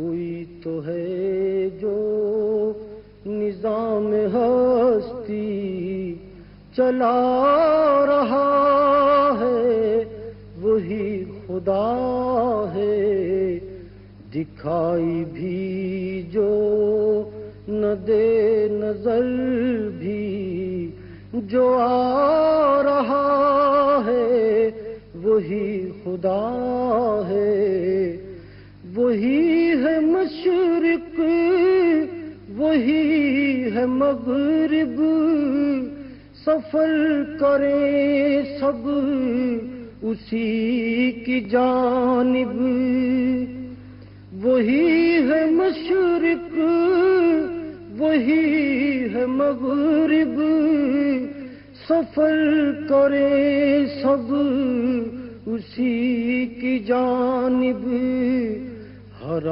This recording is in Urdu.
کوئی تو ہے جو نظام ہستی چلا رہا ہے، وہی خدا ہے، دکھائی بھی جو نہ دے نظر بھی جو آ رہا ہے، وہی خدا ہے، وہی ہے مشرق وہی ہے مغرب، سفر کریں سب اسی کی جانب، وہی ہے مشرق وہی ہے مغرب، سفر کریں سب اسی کی جانب، ہر